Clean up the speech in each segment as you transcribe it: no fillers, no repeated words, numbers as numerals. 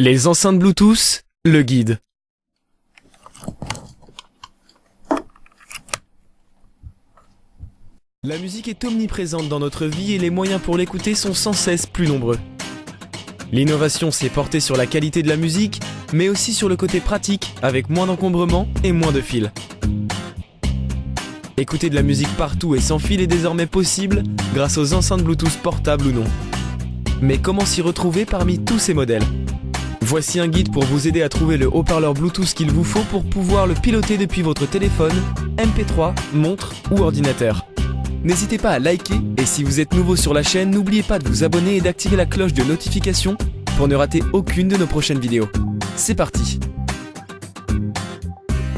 Les enceintes Bluetooth, le guide. La musique est omniprésente dans notre vie et les moyens pour l'écouter sont sans cesse plus nombreux. L'innovation s'est portée sur la qualité de la musique, mais aussi sur le côté pratique, avec moins d'encombrement et moins de fils. Écouter de la musique partout et sans fil est désormais possible grâce aux enceintes Bluetooth portables ou non. Mais comment s'y retrouver parmi tous ces modèles ? Voici un guide pour vous aider à trouver le haut-parleur Bluetooth qu'il vous faut pour pouvoir le piloter depuis votre téléphone, MP3, montre ou ordinateur. N'hésitez pas à liker et si vous êtes nouveau sur la chaîne, n'oubliez pas de vous abonner et d'activer la cloche de notification pour ne rater aucune de nos prochaines vidéos. C'est parti!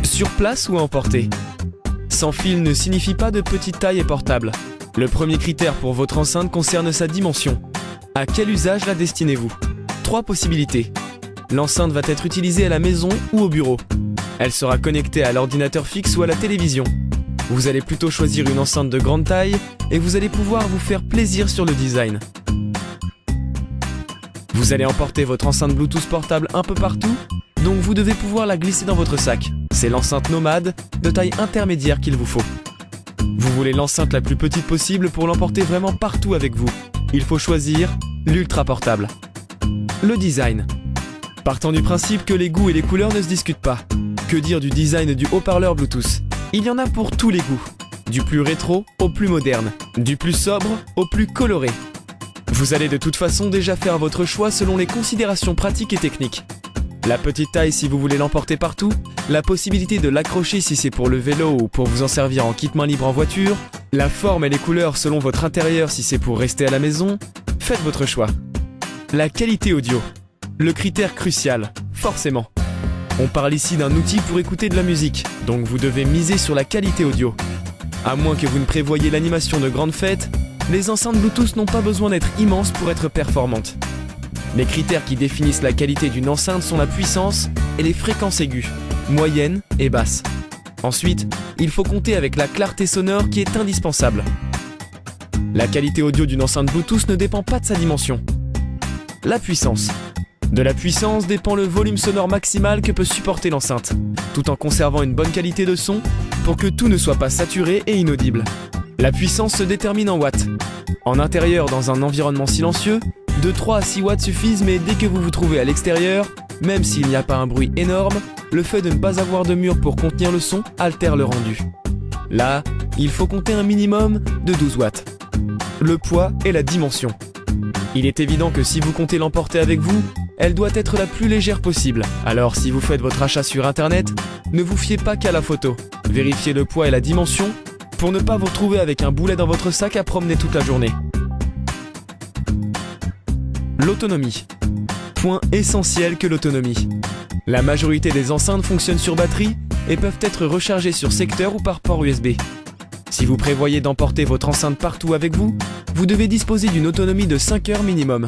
Sur place ou à emporter? Sans fil ne signifie pas de petite taille et portable. Le premier critère pour votre enceinte concerne sa dimension. À quel usage la destinez-vous? 3 possibilités. L'enceinte va être utilisée à la maison ou au bureau. Elle sera connectée à l'ordinateur fixe ou à la télévision. Vous allez plutôt choisir une enceinte de grande taille et vous allez pouvoir vous faire plaisir sur le design. Vous allez emporter votre enceinte Bluetooth portable un peu partout, donc vous devez pouvoir la glisser dans votre sac. C'est l'enceinte nomade de taille intermédiaire qu'il vous faut. Vous voulez l'enceinte la plus petite possible pour l'emporter vraiment partout avec vous. Il faut choisir l'ultra portable. Le design. Partant du principe que les goûts et les couleurs ne se discutent pas. Que dire du design du haut-parleur Bluetooth? Il y en a pour tous les goûts. Du plus rétro au plus moderne. Du plus sobre au plus coloré. Vous allez de toute façon déjà faire votre choix selon les considérations pratiques et techniques. La petite taille si vous voulez l'emporter partout, la possibilité de l'accrocher si c'est pour le vélo ou pour vous en servir en kit main libre en voiture, la forme et les couleurs selon votre intérieur si c'est pour rester à la maison, faites votre choix. La qualité audio. Le critère crucial, forcément. On parle ici d'un outil pour écouter de la musique, donc vous devez miser sur la qualité audio. À moins que vous ne prévoyiez l'animation de grandes fêtes, les enceintes Bluetooth n'ont pas besoin d'être immenses pour être performantes. Les critères qui définissent la qualité d'une enceinte sont la puissance et les fréquences aiguës, moyennes et basses. Ensuite, il faut compter avec la clarté sonore qui est indispensable. La qualité audio d'une enceinte Bluetooth ne dépend pas de sa dimension. La puissance. De la puissance dépend le volume sonore maximal que peut supporter l'enceinte, tout en conservant une bonne qualité de son pour que tout ne soit pas saturé et inaudible. La puissance se détermine en watts. En intérieur, dans un environnement silencieux, de 3 à 6 watts suffisent, mais dès que vous vous trouvez à l'extérieur, même s'il n'y a pas un bruit énorme, le fait de ne pas avoir de mur pour contenir le son altère le rendu. Là, il faut compter un minimum de 12 watts. Le poids et la dimension. Il est évident que si vous comptez l'emporter avec vous, elle doit être la plus légère possible. Alors si vous faites votre achat sur internet, ne vous fiez pas qu'à la photo. Vérifiez le poids et la dimension pour ne pas vous retrouver avec un boulet dans votre sac à promener toute la journée. L'autonomie. Point essentiel que l'autonomie. La majorité des enceintes fonctionnent sur batterie et peuvent être rechargées sur secteur ou par port USB. Si vous prévoyez d'emporter votre enceinte partout avec vous, vous devez disposer d'une autonomie de 5 heures minimum.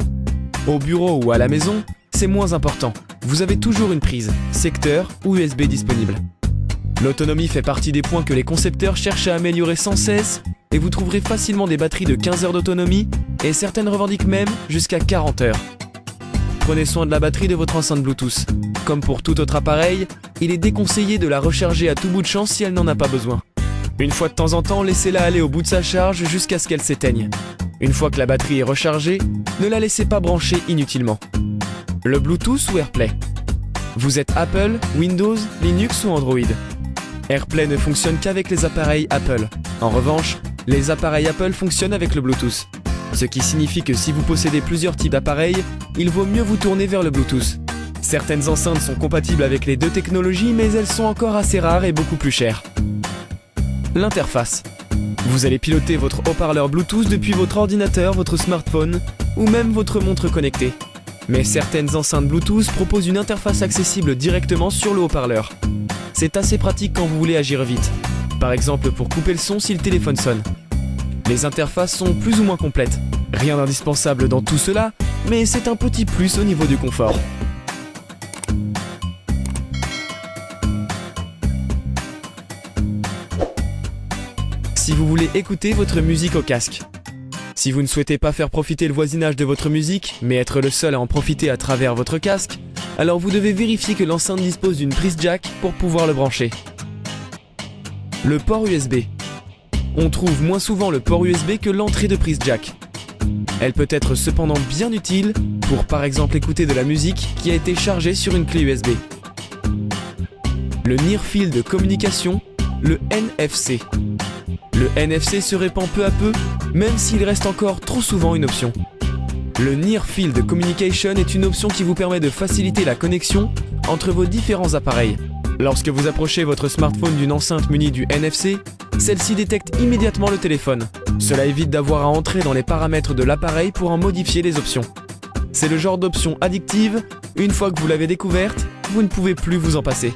Au bureau ou à la maison, c'est moins important. Vous avez toujours une prise, secteur ou USB disponible. L'autonomie fait partie des points que les concepteurs cherchent à améliorer sans cesse et vous trouverez facilement des batteries de 15 heures d'autonomie et certaines revendiquent même jusqu'à 40 heures. Prenez soin de la batterie de votre enceinte Bluetooth. Comme pour tout autre appareil, il est déconseillé de la recharger à tout bout de champ si elle n'en a pas besoin. Une fois de temps en temps, laissez-la aller au bout de sa charge jusqu'à ce qu'elle s'éteigne. Une fois que la batterie est rechargée, ne la laissez pas brancher inutilement. Le Bluetooth ou AirPlay? Vous êtes Apple, Windows, Linux ou Android? AirPlay ne fonctionne qu'avec les appareils Apple. En revanche, les appareils Apple fonctionnent avec le Bluetooth. Ce qui signifie que si vous possédez plusieurs types d'appareils, il vaut mieux vous tourner vers le Bluetooth. Certaines enceintes sont compatibles avec les deux technologies, mais elles sont encore assez rares et beaucoup plus chères. L'interface. Vous allez piloter votre haut-parleur Bluetooth depuis votre ordinateur, votre smartphone ou même votre montre connectée. Mais certaines enceintes Bluetooth proposent une interface accessible directement sur le haut-parleur. C'est assez pratique quand vous voulez agir vite. Par exemple pour couper le son si le téléphone sonne. Les interfaces sont plus ou moins complètes. Rien d'indispensable dans tout cela, mais c'est un petit plus au niveau du confort. Si vous voulez écouter votre musique au casque. Si vous ne souhaitez pas faire profiter le voisinage de votre musique, mais être le seul à en profiter à travers votre casque, alors vous devez vérifier que l'enceinte dispose d'une prise jack pour pouvoir le brancher. Le port USB. On trouve moins souvent le port USB que l'entrée de prise jack. Elle peut être cependant bien utile pour par exemple écouter de la musique qui a été chargée sur une clé USB. Le Near Field Communication, le NFC. Le NFC se répand peu à peu, même s'il reste encore trop souvent une option. Le Near Field Communication est une option qui vous permet de faciliter la connexion entre vos différents appareils. Lorsque vous approchez votre smartphone d'une enceinte munie du NFC, celle-ci détecte immédiatement le téléphone. Cela évite d'avoir à entrer dans les paramètres de l'appareil pour en modifier les options. C'est le genre d'option addictive, une fois que vous l'avez découverte, vous ne pouvez plus vous en passer.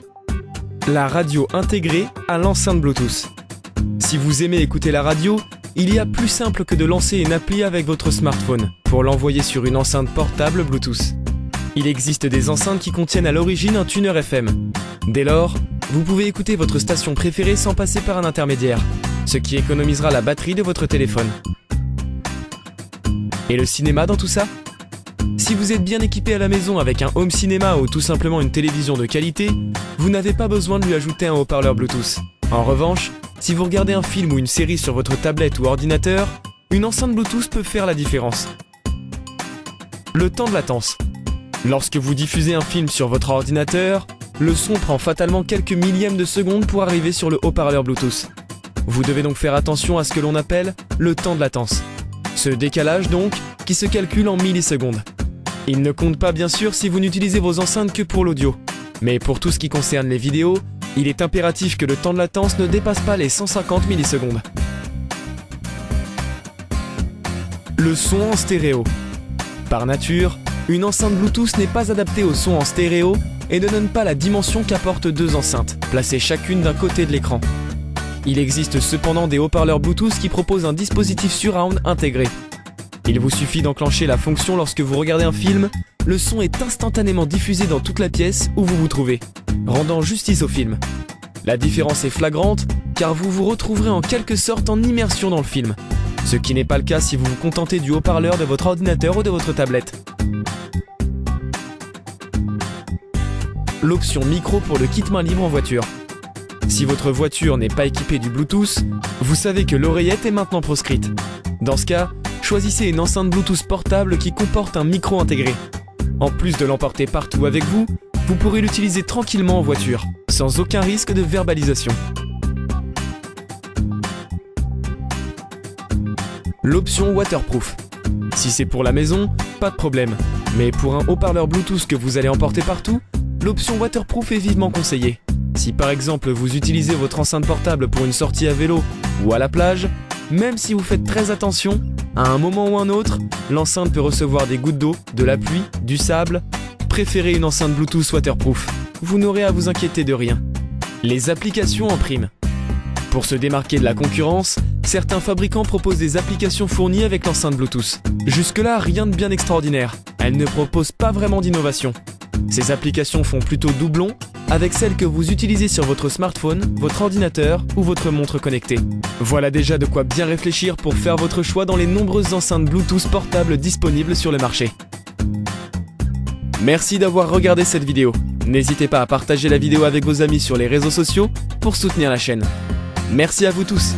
La radio intégrée à l'enceinte Bluetooth. Si vous aimez écouter la radio, il y a plus simple que de lancer une appli avec votre smartphone pour l'envoyer sur une enceinte portable Bluetooth. Il existe des enceintes qui contiennent à l'origine un tuner FM. Dès lors, vous pouvez écouter votre station préférée sans passer par un intermédiaire, ce qui économisera la batterie de votre téléphone. Et le cinéma dans tout ça ? Si vous êtes bien équipé à la maison avec un home cinéma ou tout simplement une télévision de qualité, vous n'avez pas besoin de lui ajouter un haut-parleur Bluetooth. En revanche, si vous regardez un film ou une série sur votre tablette ou ordinateur, une enceinte Bluetooth peut faire la différence. Le temps de latence. Lorsque vous diffusez un film sur votre ordinateur, le son prend fatalement quelques millièmes de seconde pour arriver sur le haut-parleur Bluetooth. Vous devez donc faire attention à ce que l'on appelle le temps de latence. Ce décalage donc, qui se calcule en millisecondes. Il ne compte pas bien sûr si vous n'utilisez vos enceintes que pour l'audio. Mais pour tout ce qui concerne les vidéos, il est impératif que le temps de latence ne dépasse pas les 150 millisecondes. Le son en stéréo. Par nature, une enceinte Bluetooth n'est pas adaptée au son en stéréo et ne donne pas la dimension qu'apportent deux enceintes, placées chacune d'un côté de l'écran. Il existe cependant des haut-parleurs Bluetooth qui proposent un dispositif surround intégré. Il vous suffit d'enclencher la fonction lorsque vous regardez un film, le son est instantanément diffusé dans toute la pièce où vous vous trouvez, rendant justice au film. La différence est flagrante car vous vous retrouverez en quelque sorte en immersion dans le film, ce qui n'est pas le cas si vous vous contentez du haut-parleur de votre ordinateur ou de votre tablette. L'option micro pour le kit main libre en voiture. Si votre voiture n'est pas équipée du Bluetooth, vous savez que l'oreillette est maintenant proscrite. Dans ce cas, choisissez une enceinte Bluetooth portable qui comporte un micro intégré. En plus de l'emporter partout avec vous, vous pourrez l'utiliser tranquillement en voiture, sans aucun risque de verbalisation. L'option waterproof. Si c'est pour la maison, pas de problème. Mais pour un haut-parleur Bluetooth que vous allez emporter partout, l'option waterproof est vivement conseillée. Si par exemple vous utilisez votre enceinte portable pour une sortie à vélo ou à la plage, même si vous faites très attention, à un moment ou un autre, l'enceinte peut recevoir des gouttes d'eau, de la pluie, du sable. Préférez une enceinte Bluetooth waterproof. Vous n'aurez à vous inquiéter de rien. Les applications en prime. Pour se démarquer de la concurrence, certains fabricants proposent des applications fournies avec l'enceinte Bluetooth. Jusque-là, rien de bien extraordinaire. Elles ne proposent pas vraiment d'innovation. Ces applications font plutôt doublon avec celles que vous utilisez sur votre smartphone, votre ordinateur ou votre montre connectée. Voilà déjà de quoi bien réfléchir pour faire votre choix dans les nombreuses enceintes Bluetooth portables disponibles sur le marché. Merci d'avoir regardé cette vidéo. N'hésitez pas à partager la vidéo avec vos amis sur les réseaux sociaux pour soutenir la chaîne. Merci à vous tous.